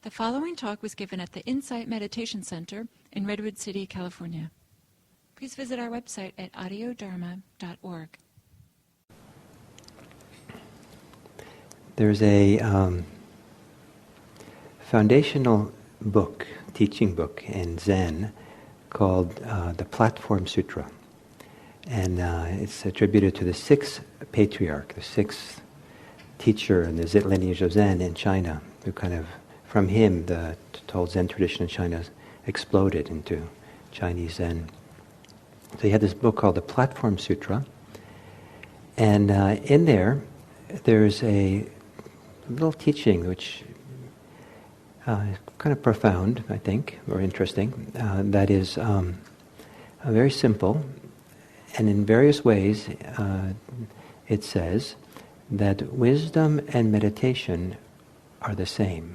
The following talk was given at the Insight Meditation Center in Redwood City, California. Please visit our website at audiodharma.org. There's a foundational book, teaching book in Zen called the Platform Sutra. And it's attributed to the sixth patriarch, the sixth teacher in the lineage of Zen in China, who kind of, from him, the whole Zen tradition in China exploded into Chinese Zen. So he had this book called the Platform Sutra, and in there's a little teaching which is kind of profound, I think, or interesting, that is very simple, and in various ways it says that wisdom and meditation are the same.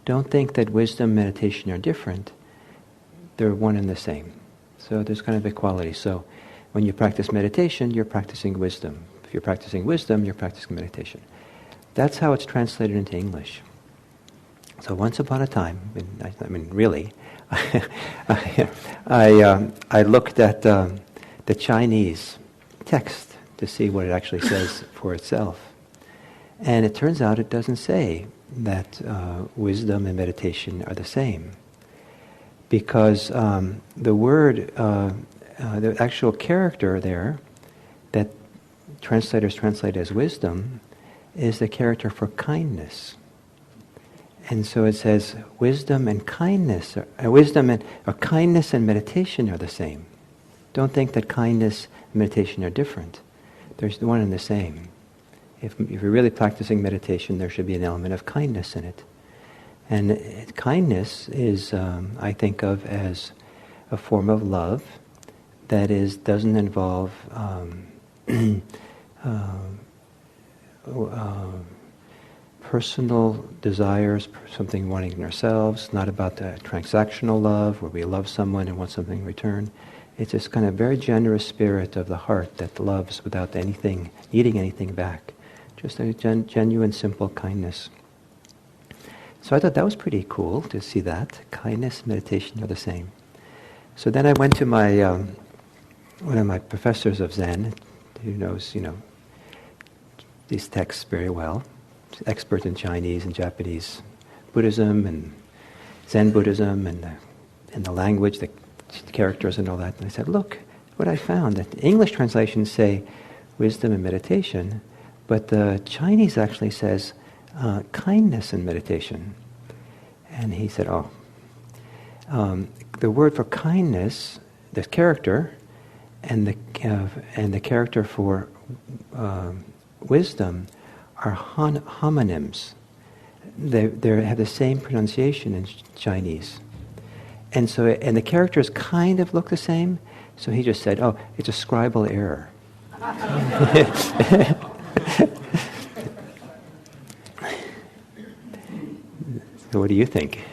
Don't think that wisdom and meditation are different. They're one and the same. So there's kind of equality. So when you practice meditation, you're practicing wisdom. If you're practicing wisdom, you're practicing meditation. That's how it's translated into English. So once upon a time, I mean really, I looked at the Chinese text to see what it actually says for itself. And it turns out it doesn't say that wisdom and meditation are the same. Because the word, the actual character there, that translators translate as wisdom, is the character for kindness. And so it says wisdom and kindness, kindness and meditation are the same. Don't think that kindness and meditation are different. There's one and the same. If you're really practicing meditation, there should be an element of kindness in it. And kindness is, I think of as a form of love that doesn't involve personal desires, something wanting in ourselves, not about the transactional love where we love someone and want something in return. It's this kind of very generous spirit of the heart that loves without needing anything back. Just a genuine, simple kindness. So I thought that was pretty cool to see that. Kindness and meditation are the same. So then I went to my one of my professors of Zen, who knows, these texts very well, expert in Chinese and Japanese Buddhism and Zen Buddhism and the language, the characters and all that. And I said, look, what I found, that English translations say wisdom and meditation, but the Chinese actually says kindness and meditation. And he said, the word for kindness, the character, and the character for wisdom are homonyms. They have the same pronunciation in Chinese. And the characters kind of look the same, so he just said, it's a scribal error. So what do you think?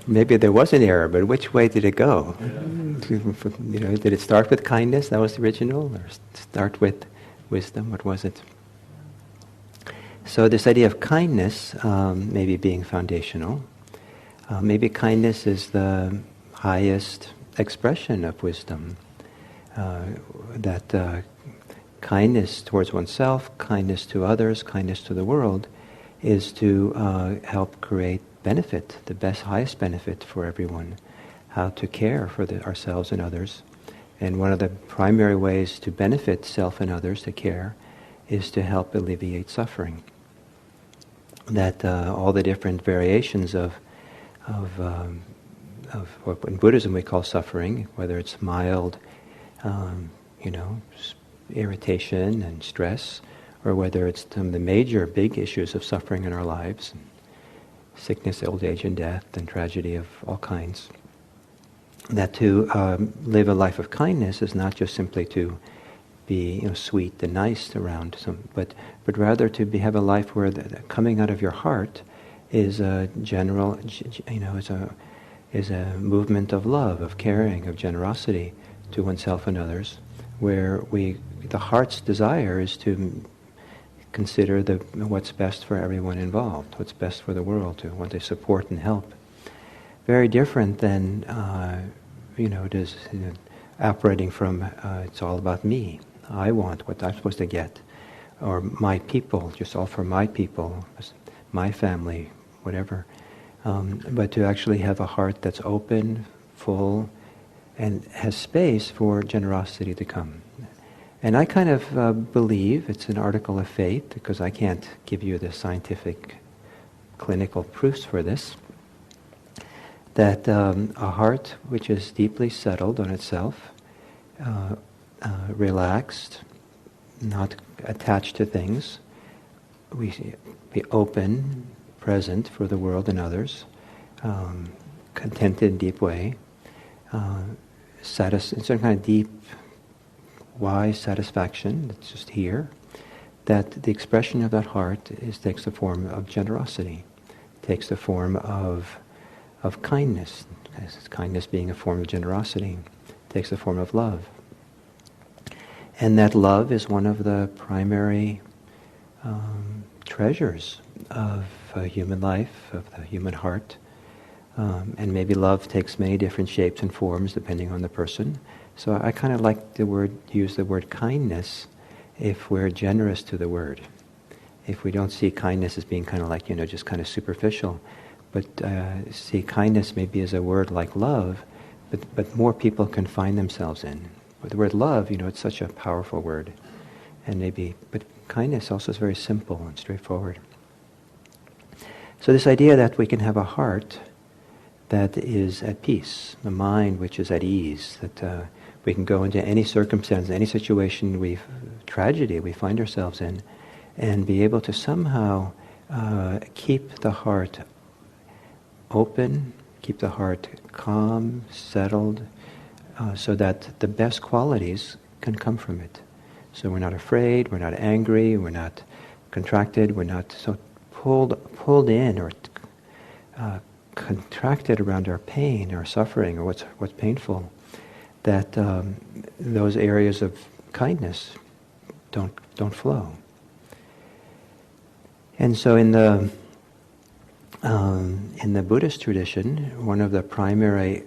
Maybe there was an error, but which way did it go? Did it start with kindness, that was the original, or start with wisdom, what was it? So this idea of kindness maybe being foundational. Maybe kindness is the highest expression of wisdom. That kindness towards oneself, kindness to others, kindness to the world is to help create benefit, the highest benefit for everyone. How to care for ourselves and others. And one of the primary ways to benefit self and others, to care, is to help alleviate suffering. That all the different variations of what in Buddhism we call suffering, whether it's mild, irritation and stress, or whether it's some of the major big issues of suffering in our lives, sickness, old age, and death, and tragedy of all kinds. That to live a life of kindness is not just simply to be sweet and nice around but rather to have a life where the coming out of your heart is a general, is a movement of love, of caring, of generosity to oneself and others, where the heart's desire is to consider what's best for everyone involved, what's best for the world, to want to support and help. Very different than, just operating from, it's all about me. I want what I'm supposed to get. Or my people, just all for my people, my family, whatever. But to actually have a heart that's open, full, and has space for generosity to come. And I kind of believe, it's an article of faith, because I can't give you the scientific, clinical proofs for this, that a heart which is deeply settled on itself, relaxed, not attached to things, we be open, present for the world and others, contented in deep way, in some kind of deep, wise satisfaction that's just here, that the expression of that heart takes the form of generosity, takes the form of kindness, kindness being a form of generosity, takes the form of love. And that love is one of the primary treasures of human life, of the human heart. And maybe love takes many different shapes and forms depending on the person. So I kind of like use the word kindness if we're generous to the word. If we don't see kindness as being kind of like, just kind of superficial, but see kindness maybe as a word like love, but more people can find themselves in. With the word love, it's such a powerful word. But kindness also is very simple and straightforward. So this idea that we can have a heart that is at peace, a mind which is at ease, that we can go into any circumstance, any situation, tragedy we find ourselves in, and be able to somehow keep the heart open, keep the heart calm, settled, so that the best qualities can come from it. So we're not afraid, we're not angry, we're not contracted, we're not so pulled in or contracted around our pain, our suffering, or what's painful, that those areas of kindness don't flow. And so in the Buddhist tradition, one of the primary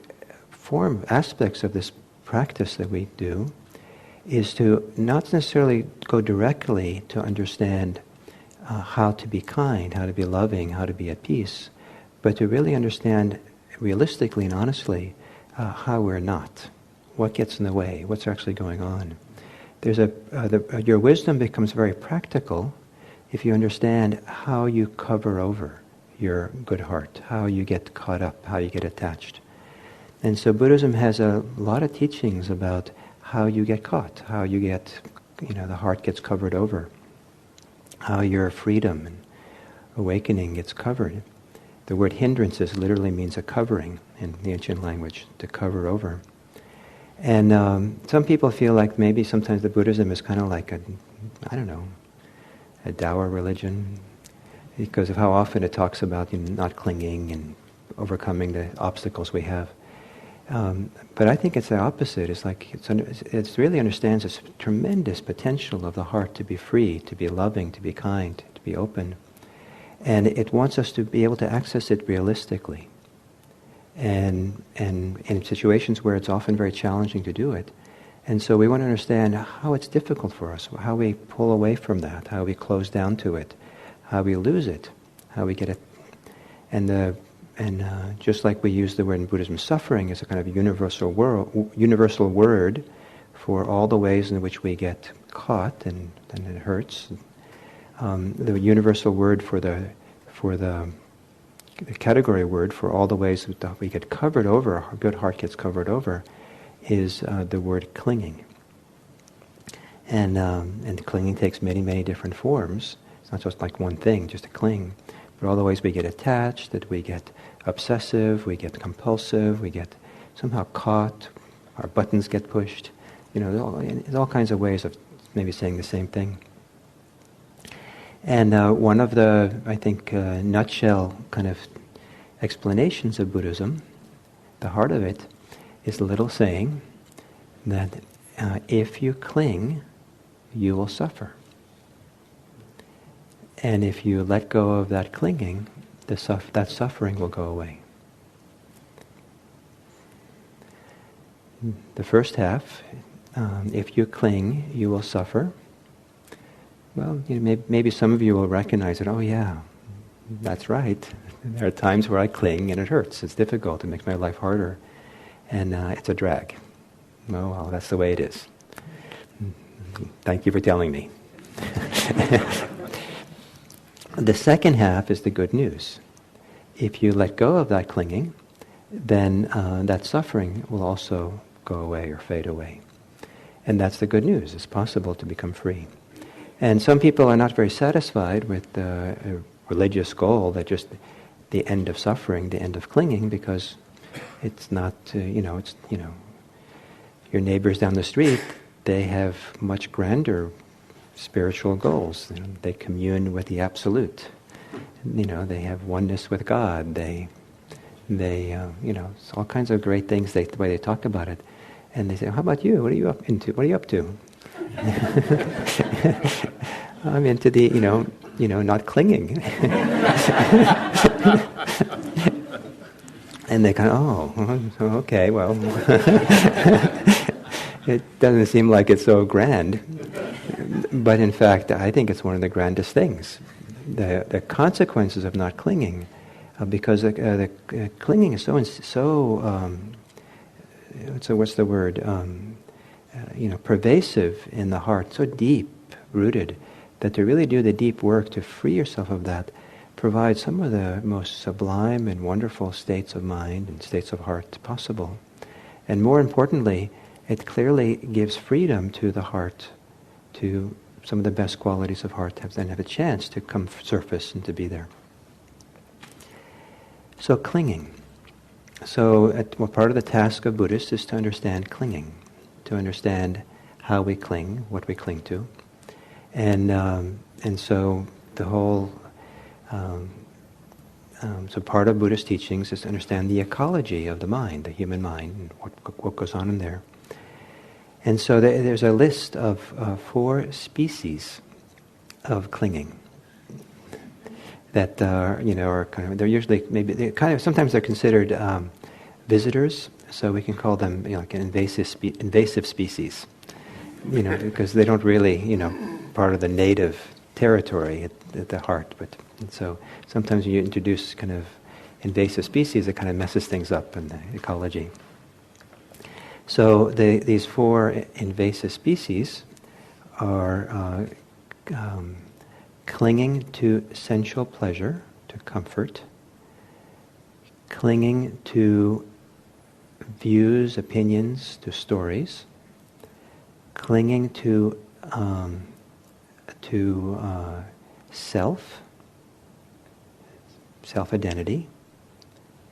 aspects of this practice that we do is to not necessarily go directly to understand how to be kind, how to be loving, how to be at peace, but to really understand realistically and honestly how we're not, what gets in the way, what's actually going on. Your wisdom becomes very practical if you understand how you cover over your good heart, how you get caught up, how you get attached. And so Buddhism has a lot of teachings about how you get caught, how you get, the heart gets covered over, how your freedom and awakening gets covered. The word hindrances literally means a covering in the ancient language, to cover over. And some people feel like maybe sometimes the Buddhism is kind of like a dour religion, because of how often it talks about not clinging and overcoming the obstacles we have. But I think it's the opposite. It's like it really understands this tremendous potential of the heart to be free, to be loving, to be kind, to be open. And it wants us to be able to access it realistically. And in situations where it's often very challenging to do it. And so we want to understand how it's difficult for us, how we pull away from that, how we close down to it, how we lose it, how we get it. And just like we use the word in Buddhism, suffering is a kind of universal word for all the ways in which we get caught and it hurts. The universal word for the category word for all the ways that we get covered over, our good heart gets covered over, is the word clinging. And clinging takes many, many different forms. It's not just like one thing, just to cling. But all the ways we get attached, that we get obsessive, we get compulsive, we get somehow caught, our buttons get pushed. There's all kinds of ways of maybe saying the same thing. And one of the, I think, nutshell kind of explanations of Buddhism, the heart of it, is the little saying that if you cling, you will suffer. And if you let go of that clinging, that suffering will go away. The first half, if you cling, you will suffer. Well, maybe some of you will recognize it. Oh yeah, that's right. There are times where I cling and it hurts. It's difficult. It makes my life harder. And it's a drag. Oh well, that's the way it is. Thank you for telling me. The second half is the good news. If you let go of that clinging, then that suffering will also go away or fade away. And that's the good news. It's possible to become free. And some people are not very satisfied with a religious goal that just the end of suffering, the end of clinging, because it's not, your neighbors down the street, they have much grander spiritual goals. They commune with the Absolute. They have oneness with God. They all kinds of great things. The way they talk about it, and they say, "How about you? What are you up into? What are you up to?" I'm into the, not clinging. And they kind of, okay, well, it doesn't seem like it's so grand. But in fact, I think it's one of the grandest things. The consequences of not clinging, because the clinging is what's the word? Pervasive in the heart, so deep rooted, that to really do the deep work to free yourself of that provides some of the most sublime and wonderful states of mind and states of heart possible. And more importantly, it clearly gives freedom to the heart, to some of the best qualities of heart then have a chance to come surface and to be there. So clinging. So part of the task of Buddhists is to understand clinging, to understand how we cling, what we cling to. And so the whole, so part of Buddhist teachings is to understand the ecology of the mind, the human mind, and what goes on in there. And so there's a list of 4 species of clinging that are kind of, they're usually sometimes they're considered visitors, so we can call them like an invasive species, because they don't really part of the native territory at the heart. But so sometimes you introduce kind of invasive species, it kind of messes things up in the ecology. So these 4 invasive species are clinging to sensual pleasure, to comfort, clinging to views, opinions, to stories, clinging to self-identity,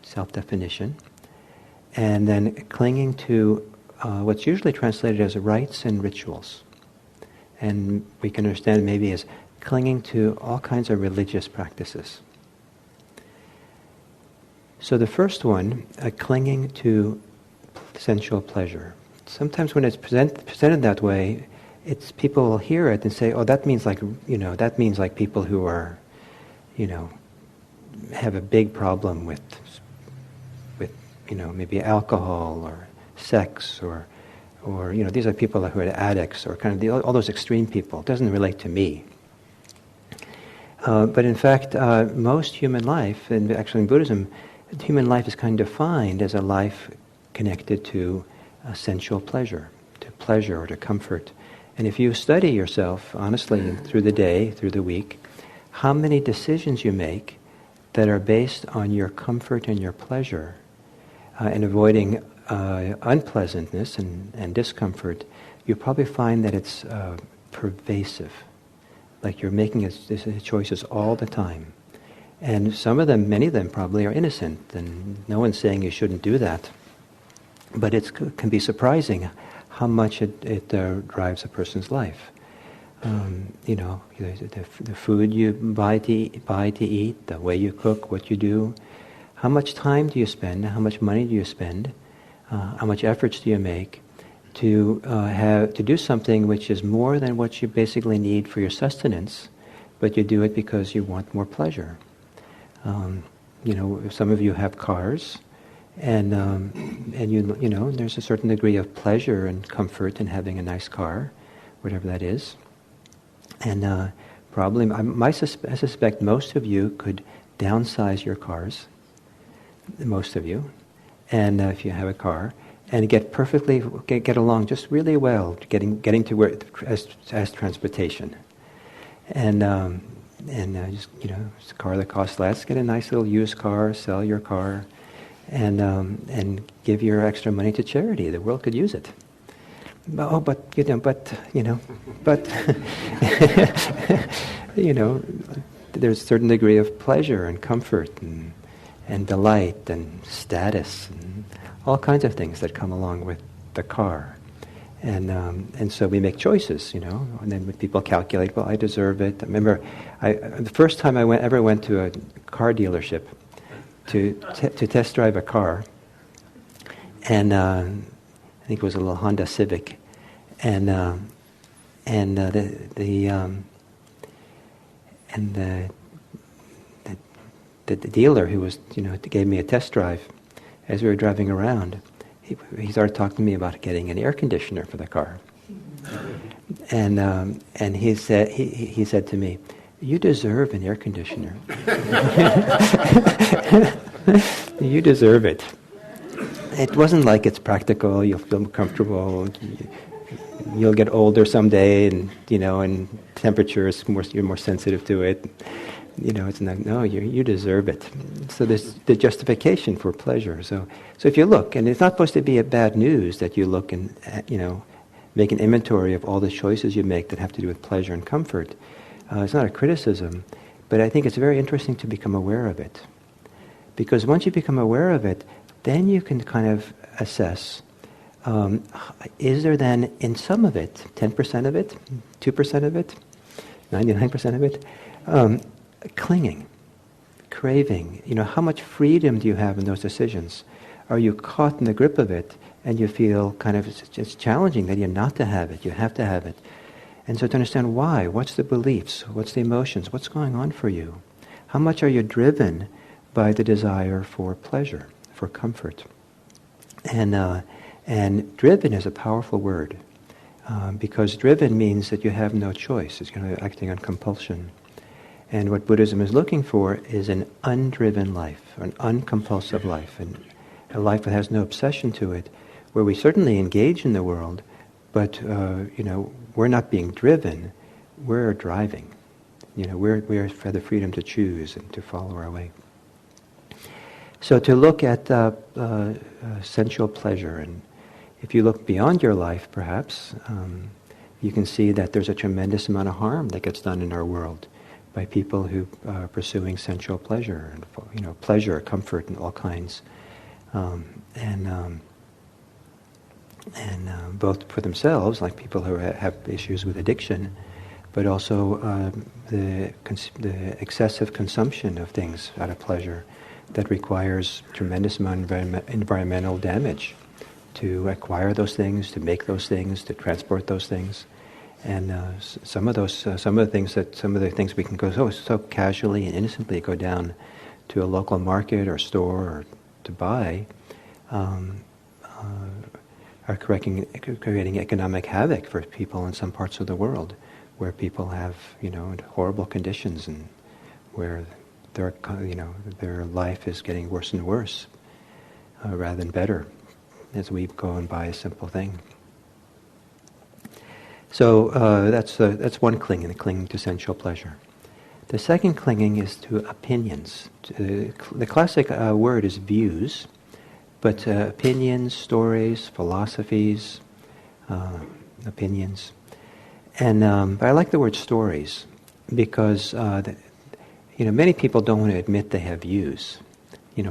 self-definition, and then clinging to what's usually translated as rites and rituals. And we can understand maybe as clinging to all kinds of religious practices. So the first one, clinging to sensual pleasure. Sometimes when it's presented that way, people will hear it and say, "Oh, that means like people who are, have a big problem with maybe alcohol or sex or these are people who are addicts or kind of all those extreme people. It doesn't relate to me." But in fact, most human life, and actually in Buddhism, human life is kind of defined as a life connected to sensual pleasure or to comfort. And if you study yourself honestly through the day, through the week, how many decisions you make that are based on your comfort and your pleasure, and avoiding unpleasantness and discomfort, you probably find that it's pervasive. Like you're making choices all the time. And many of them probably are innocent, and no one's saying you shouldn't do that. But it can be surprising how much it drives a person's life. The food you buy to eat, the way you cook, what you do, how much time do you spend, how much money do you spend, how much efforts do you make to do something which is more than what you basically need for your sustenance, but you do it because you want more pleasure. Some of you have cars, and there's a certain degree of pleasure and comfort in having a nice car, whatever that is. And probably, I suspect most of you could downsize your cars, most of you, and if you have a car, and get along just really well, getting to where as transportation, and just it's a car that costs less. Get a nice little used car, sell your car, and give your extra money to charity. The world could use it. But there's a certain degree of pleasure and comfort and delight and status and all kinds of things that come along with the car. And so we make choices, and then when people calculate, well, I deserve it. I remember the first time I ever went to a car dealership to test drive a car, and I think it was a little Honda Civic, and the dealer who was gave me a test drive, as we were driving around, he started talking to me about getting an air conditioner for the car, and he said to me, "You deserve an air conditioner. You deserve it." It wasn't like it's practical. You'll feel comfortable. You'll get older someday, and temperature is you're more sensitive to it. It's not. No, you deserve it. So there's the justification for pleasure. So if you look, and it's not supposed to be a bad news that you look and make an inventory of all the choices you make that have to do with pleasure and comfort. It's not a criticism, but I think it's very interesting to become aware of it, because once you become aware of it, then you can kind of assess, is there then in some of it, 10% of it, 2% of it, 99% of it, clinging, craving. How much freedom do you have in those decisions? Are you caught in the grip of it and you feel kind of it's challenging that you're not to have it, you have to have it. And so to understand why, what's the beliefs, what's the emotions, what's going on for you? How much are you driven by the desire for pleasure, for comfort? And driven is a powerful word, because driven means that you have no choice. It's kind of acting on compulsion. And what Buddhism is looking for is an undriven life, an uncompulsive life, and a life that has no obsession to it, where we certainly engage in the world, but we're not being driven, we're driving. We have the freedom to choose and to follow our way. So to look at sensual pleasure, and if you look beyond your life, perhaps, you can see that there's a tremendous amount of harm that gets done in our world by people who are pursuing sensual pleasure, and pleasure, comfort, and all kinds, and both for themselves, like people who have issues with addiction, but also the excessive consumption of things out of pleasure that requires tremendous amount of environmental damage to acquire those things, to make those things, to transport those things. And some of the things we can go so casually and innocently go down to a local market or store or to buy are creating economic havoc for people in some parts of the world, where people have horrible conditions and where their life is getting worse and worse rather than better as we go and buy a simple thing. So that's one clinging, the clinging to sensual pleasure. The second clinging is to opinions. The classic word is views, but opinions, stories, philosophies, opinions. And but I like the word stories because many people don't want to admit they have views,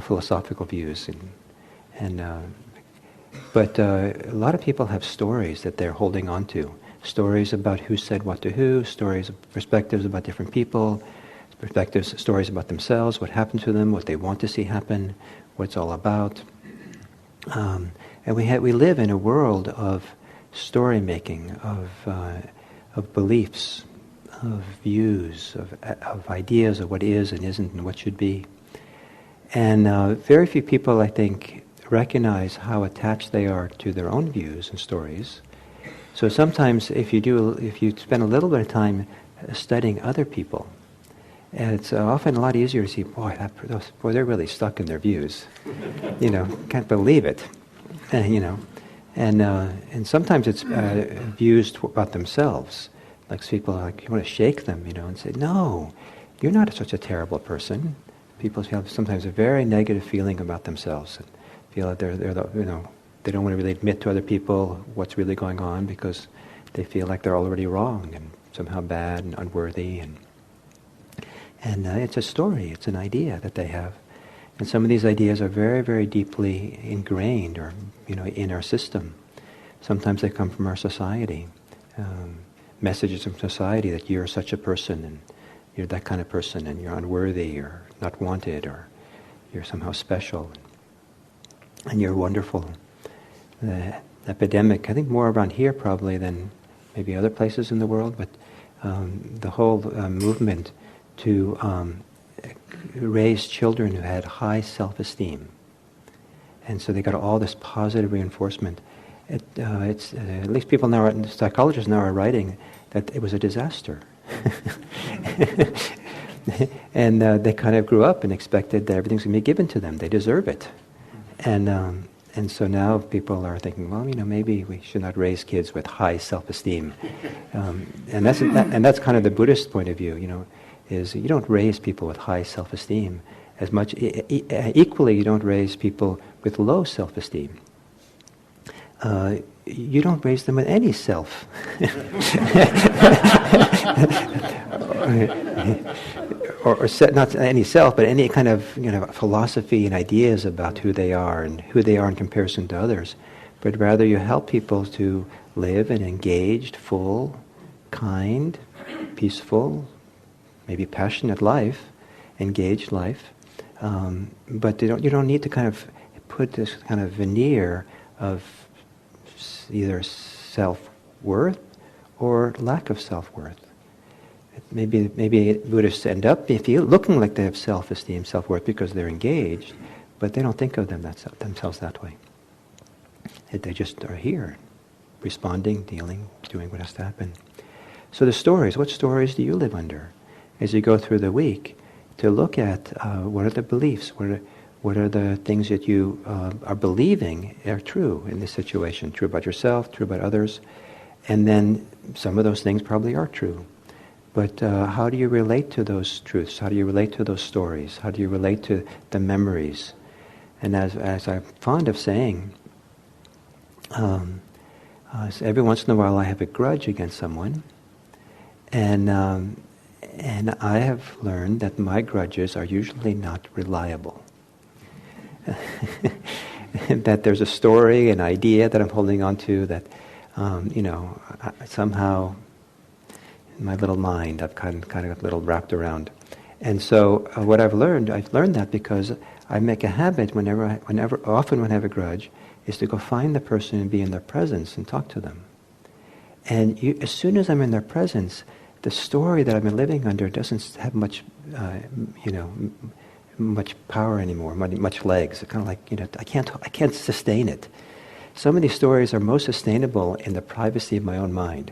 philosophical views, but a lot of people have stories that they're holding on to. Stories about who said what to who, perspectives about different people, stories about themselves, what happened to them, what they want to see happen, what it's all about. And we live in a world of story making, of beliefs, views, of ideas of what is and isn't and what should be. And very few people, I think, recognize how attached they are to their own views and stories. So sometimes if you spend a little bit of time studying other people, it's often a lot easier to see, boy, they're really stuck in their views. Can't believe it. And sometimes it's views about themselves. Like people, you want to shake them, and say, no, you're not such a terrible person. People have sometimes a very negative feeling about themselves and feel that they don't want to really admit to other people what's really going on because they feel like they're already wrong and somehow bad and unworthy. And it's a story, it's an idea that they have. And some of these ideas are very, very deeply ingrained or, in our system. Sometimes they come from our society. Messages from society that you're such a person and you're that kind of person and you're unworthy or not wanted or you're somehow special and you're wonderful. The epidemic, I think more around here probably than maybe other places in the world, but the whole movement to raise children who had high self-esteem. And so they got all this positive reinforcement. It's at least people now, psychologists now are writing that it was a disaster. And they kind of grew up and expected that everything's going to be given to them. They deserve it. And so now people are thinking, well, maybe we should not raise kids with high self-esteem. And that's kind of the Buddhist point of view, is you don't raise people with high self-esteem as much. Equally, you don't raise people with low self-esteem. You don't raise them with any self. or not any self, but any kind of philosophy and ideas about who they are and who they are in comparison to others. But rather you help people to live an engaged, full, kind, peaceful, maybe passionate life, engaged life. But you don't need to kind of put this kind of veneer of either self-worth or lack of self-worth. Maybe Buddhists end up looking like they have self-esteem, self-worth because they're engaged, but they don't think of themselves that way. They just are here, responding, dealing, doing what has to happen. So the stories, what stories do you live under? As you go through the week, to look at what are the beliefs, what are the things that you are believing are true in this situation, true about yourself, true about others, and then some of those things probably are true. But how do you relate to those truths? How do you relate to those stories? How do you relate to the memories? And as I'm fond of saying, every once in a while I have a grudge against someone, and I have learned that my grudges are usually not reliable. That there's a story, an idea that I'm holding on to that, somehow in my little mind I've kind of a little wrapped around. And so what I've learned that because I make a habit often when I have a grudge, is to go find the person and be in their presence and talk to them. And as soon as I'm in their presence, the story that I've been living under doesn't have much, much power anymore, much legs. It's kind of like, I can't sustain it. Some of these stories are most sustainable in the privacy of my own mind.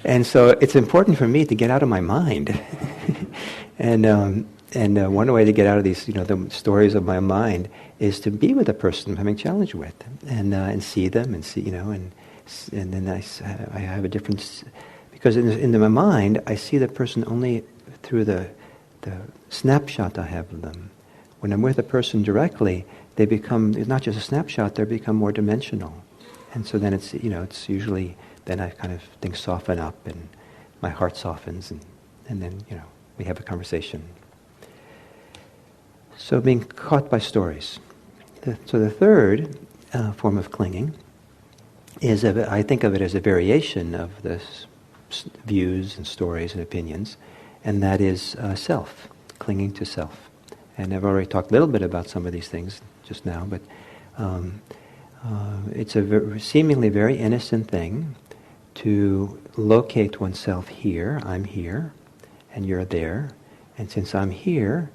And so it's important for me to get out of my mind. And one way to get out of these, the stories of my mind is to be with a person I'm having challenge with, and see them, and see, and then I have a different, because in my mind I see the person only through the snapshot I have of them. When I'm with a person directly, they become not just a snapshot; they become more dimensional, and so then it's usually then I kind of things soften up and my heart softens, and then we have a conversation. So being caught by stories. So the third form of clinging is, I think of it as a variation of the views and stories and opinions, and that is self, clinging to self. And I've already talked a little bit about some of these things just now, but it's a seemingly very innocent thing to locate oneself here. I'm here, and you're there. And since I'm here,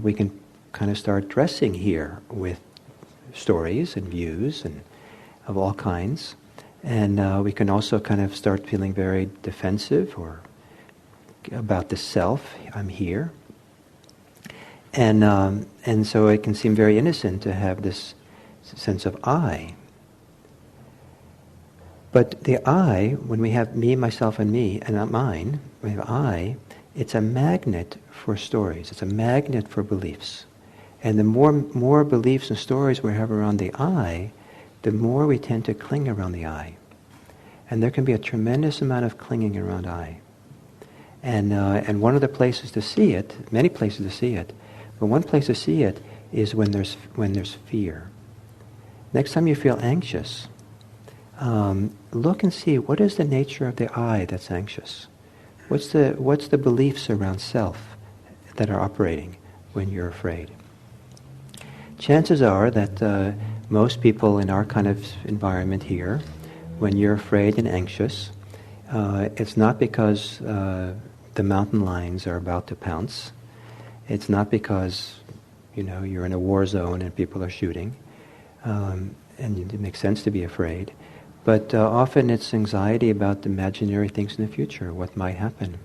we can kind of start dressing here with stories and views and of all kinds. And we can also kind of start feeling very defensive or about the self. I'm here. And so it can seem very innocent to have this sense of I. But the I, when we have me, myself, and me, and not mine, we have I, it's a magnet for stories. It's a magnet for beliefs. And the more beliefs and stories we have around the I, the more we tend to cling around the I. And there can be a tremendous amount of clinging around I. And one of the places to see it, many places to see it, but one place to see it is when there's fear. Next time you feel anxious, look and see what is the nature of the I that's anxious. What's the beliefs around self that are operating when you're afraid? Chances are that most people in our kind of environment here, when you're afraid and anxious, it's not because the mountain lions are about to pounce. It's not because, you're in a war zone and people are shooting, and it makes sense to be afraid. But often it's anxiety about imaginary things in the future, what might happen.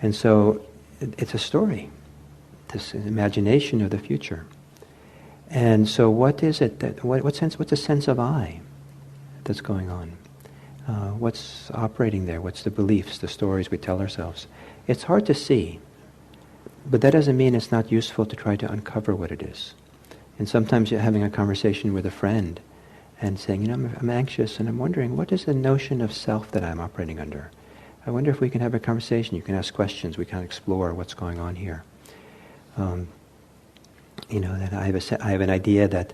And so it's a story, this imagination of the future. And so what is it what's the sense of I that's going on? What's operating there? What's the beliefs, the stories we tell ourselves? It's hard to see, but that doesn't mean it's not useful to try to uncover what it is. And sometimes you're having a conversation with a friend and saying, I'm anxious and I'm wondering, what is the notion of self that I'm operating under? I wonder if we can have a conversation. You can ask questions. We can explore what's going on here. That I have an idea that,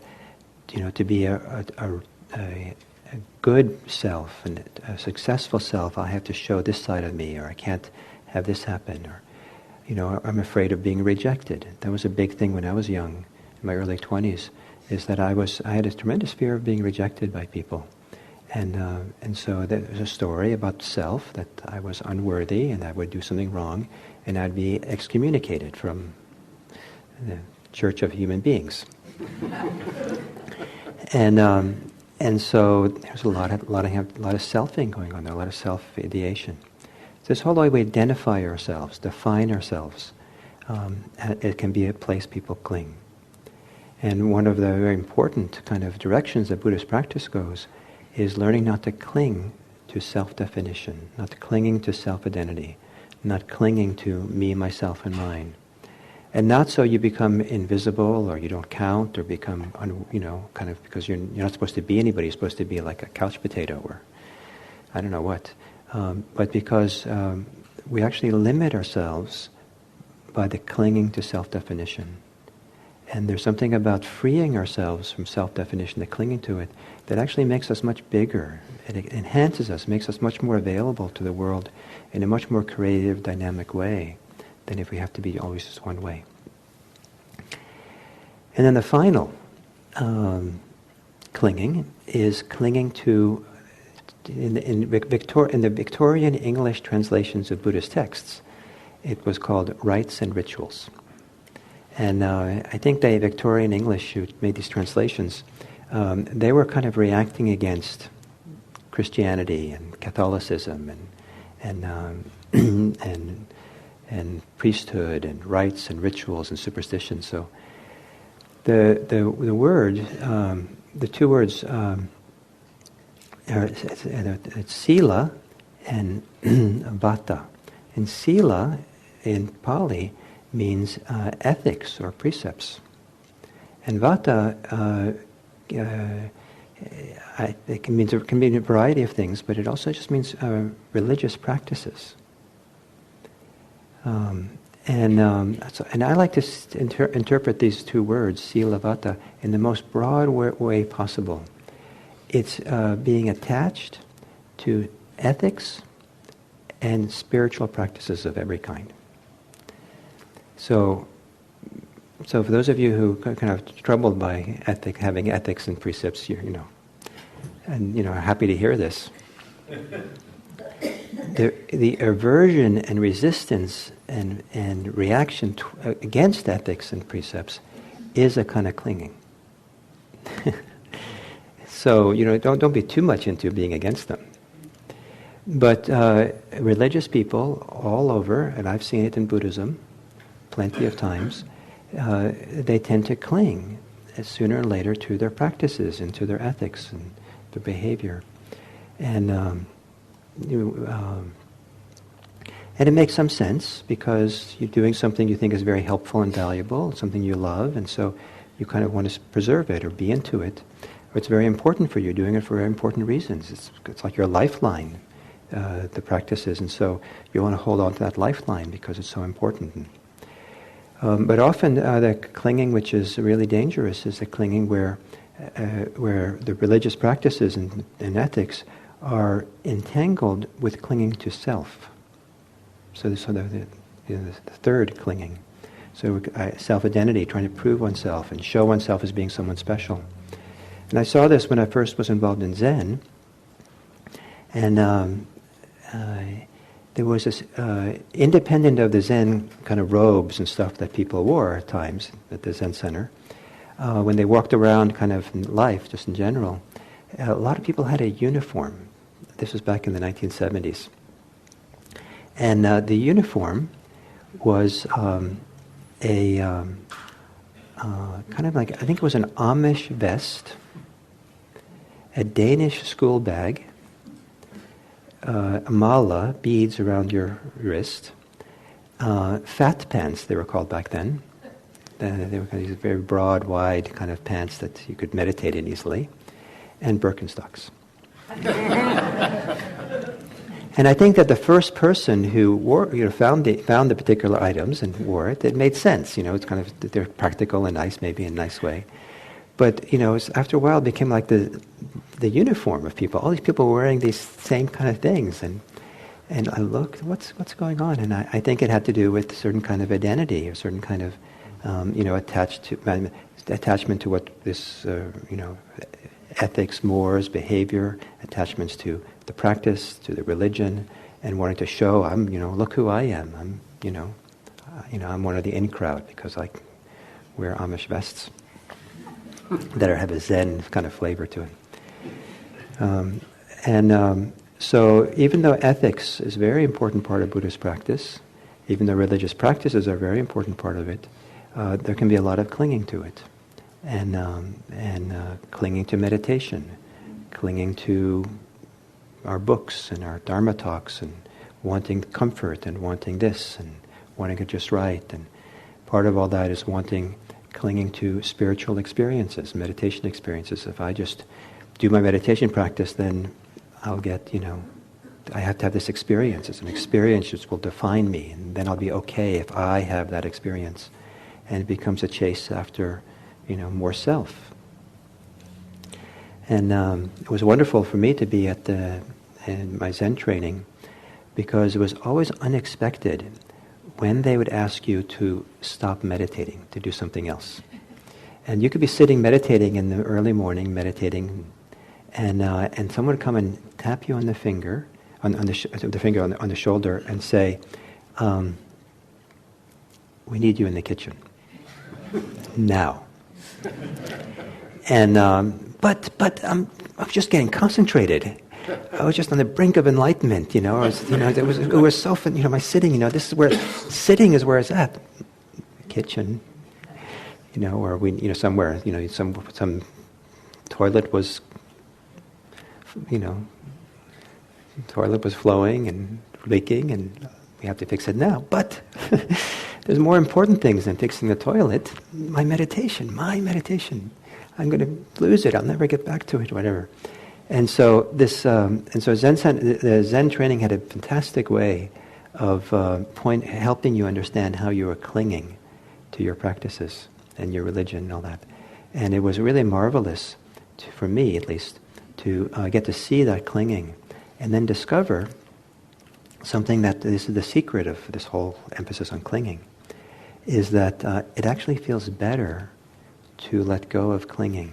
to be a good self and a successful self, I have to show this side of me, or I can't have this happen, or, I'm afraid of being rejected. That was a big thing when I was young, in my early 20s, is that I had a tremendous fear of being rejected by people. And so there's a story about self, that I was unworthy and I would do something wrong and I'd be excommunicated from the Church of Human Beings. And so there's a lot of selfing going on there, a lot of self-ideation. So this whole way we identify ourselves, define ourselves, it can be a place people cling. And one of the very important kind of directions that Buddhist practice goes is learning not to cling to self-definition, not clinging to self-identity, not clinging to me, myself, and mine. And not so you become invisible or you don't count or become, kind of because you're not supposed to be anybody, you're supposed to be like a couch potato or I don't know what. But because we actually limit ourselves by the clinging to self-definition. And there's something about freeing ourselves from self-definition, the clinging to it, that actually makes us much bigger. It enhances us, makes us much more available to the world in a much more creative, dynamic way than if we have to be always just one way. And then the final clinging is clinging to, in the Victorian English translations of Buddhist texts, it was called rites and rituals. And I think the Victorian English who made these translations, they were kind of reacting against Christianity and Catholicism and priesthood and rites and rituals and superstitions. So the word, the two words, it's sila and vata. And sila in Pali means ethics or precepts. And vata, it can mean a variety of things, but it also just means religious practices. And I like to interpret these two words, sila, vata, in the most broad way possible. It's being attached to ethics and spiritual practices of every kind. So for those of you who are kind of troubled by having ethics and precepts, are happy to hear this. the aversion and resistance and reaction against ethics and precepts is a kind of clinging. So, don't be too much into being against them. But religious people all over, and I've seen it in Buddhism plenty of times, they tend to cling sooner or later to their practices and to their ethics and their behavior. And it makes some sense because you're doing something you think is very helpful and valuable, something you love, and so you kind of want to preserve it or be into it. Or it's very important for you, doing it for very important reasons. It's like your lifeline, the practices, and so you want to hold on to that lifeline because it's so important. But often the clinging which is really dangerous is the clinging where the religious practices and ethics are entangled with clinging to self. So the third clinging. So self-identity, trying to prove oneself and show oneself as being someone special. And I saw this when I first was involved in Zen. And there was this, independent of the Zen kind of robes and stuff that people wore at times at the Zen center, when they walked around kind of in life, just in general, a lot of people had a uniform. This was back in the 1970s. And the uniform was kind of like, I think it was an Amish vest, a Danish school bag, a mala, beads around your wrist, fat pants, they were called back then. They were kind of these very broad, wide kind of pants that you could meditate in easily, and Birkenstocks. And I think that the first person who wore, found the particular items and wore it, it made sense. It's kind of, they're practical and nice, maybe in a nice way. But after a while, it became like the uniform of people. All these people were wearing these same kind of things, and I looked, what's going on? And I think it had to do with a certain kind of identity, a certain kind of attachment to what this ethics, mores, behavior, attachments to the practice, to the religion, and wanting to show look who I am. I'm one of the in crowd because I wear Amish vests that have a Zen kind of flavor to it. So even though ethics is a very important part of Buddhist practice, even though religious practices are a very important part of it, there can be a lot of clinging to it, and clinging to meditation, clinging to our books and our Dharma talks, and wanting comfort and wanting this and wanting it just right. And part of all that is clinging to spiritual experiences, meditation experiences. If I just do my meditation practice, then I'll get, I have to have this experience. It's an experience which will define me, and then I'll be okay if I have that experience. And it becomes a chase after, more self. And it was wonderful for me to be in my Zen training, because it was always unexpected when they would ask you to stop meditating, to do something else. And you could be sitting meditating in the early morning, meditating, and someone would come and tap you on the finger, on the shoulder, and say, "We need you in the kitchen now." And but I was just getting concentrated. I was just on the brink of enlightenment, it was so fun, my sitting, this is where, sitting is where it's at. Kitchen, or somewhere, some toilet was, toilet was flowing and leaking, and we have to fix it now. But there's more important things than fixing the toilet. My meditation. I'm going to lose it. I'll never get back to it, whatever. And so the Zen training had a fantastic way of helping you understand how you are clinging to your practices and your religion and all that. And it was really marvelous, for me at least, to get to see that clinging and then discover something that this is the secret of this whole emphasis on clinging, is that it actually feels better to let go of clinging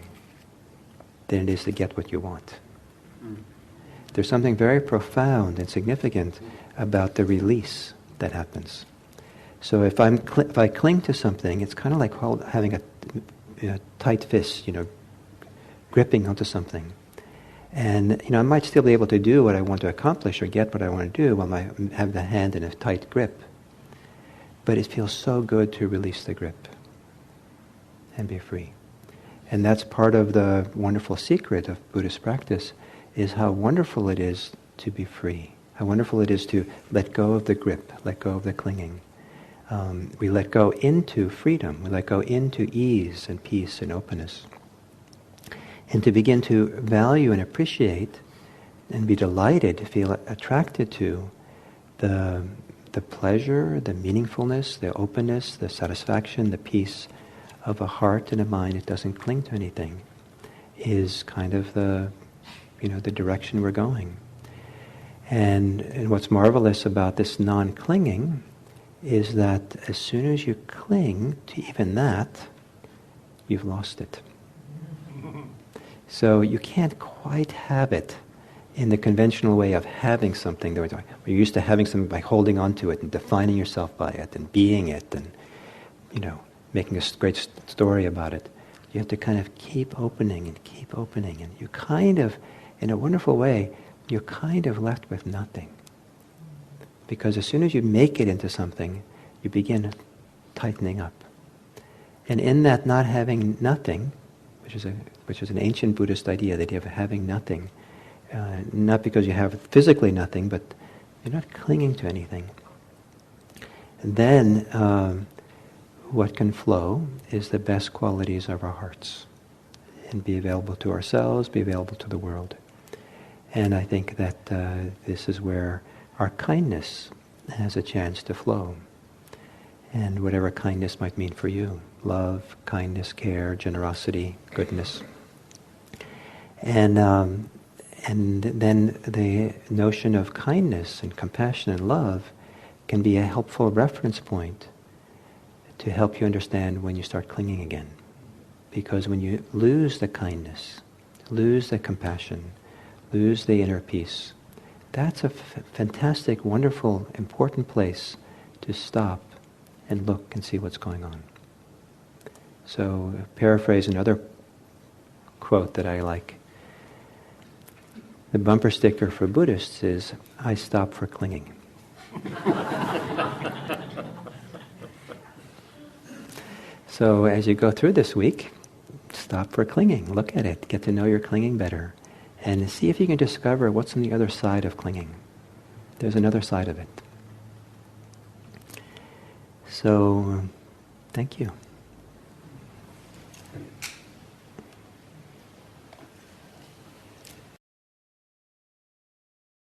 than it is to get what you want. There's something very profound and significant about the release that happens. So if I cling to something, it's kind of like having a tight fist, gripping onto something. And I might still be able to do what I want to accomplish or get what I want to do while I have the hand in a tight grip. But it feels so good to release the grip and be free. And that's part of the wonderful secret of Buddhist practice, is how wonderful it is to be free. How wonderful it is to let go of the grip, let go of the clinging. We let go into freedom. We let go into ease and peace and openness. And to begin to value and appreciate and be delighted, to feel attracted to the pleasure, the meaningfulness, the openness, the satisfaction, the peace of a heart and a mind that doesn't cling to anything, is kind of the direction we're going. And what's marvelous about this non-clinging is that as soon as you cling to even that, you've lost it. So you can't quite have it in the conventional way of having something. We're used to having something by holding on to it and defining yourself by it and being it and, making a great story about it. You have to kind of keep opening, and you kind of, in a wonderful way, you're kind of left with nothing. Because as soon as you make it into something, you begin tightening up. And in that not having nothing, which is an ancient Buddhist idea, the idea of having nothing, not because you have physically nothing, but you're not clinging to anything. And then what can flow is the best qualities of our hearts, and be available to ourselves, be available to the world. And I think that this is where our kindness has a chance to flow. And whatever kindness might mean for you. Love, kindness, care, generosity, goodness. And then the notion of kindness and compassion and love can be a helpful reference point to help you understand when you start clinging again. Because when you lose the kindness, lose the compassion, lose the inner peace, that's a fantastic, wonderful, important place to stop and look and see what's going on. So, paraphrase another quote that I like. The bumper sticker for Buddhists is, "I stop for clinging." So as you go through this week, stop for clinging. Look at it. Get to know your clinging better. And see if you can discover what's on the other side of clinging. There's another side of it. So, thank you.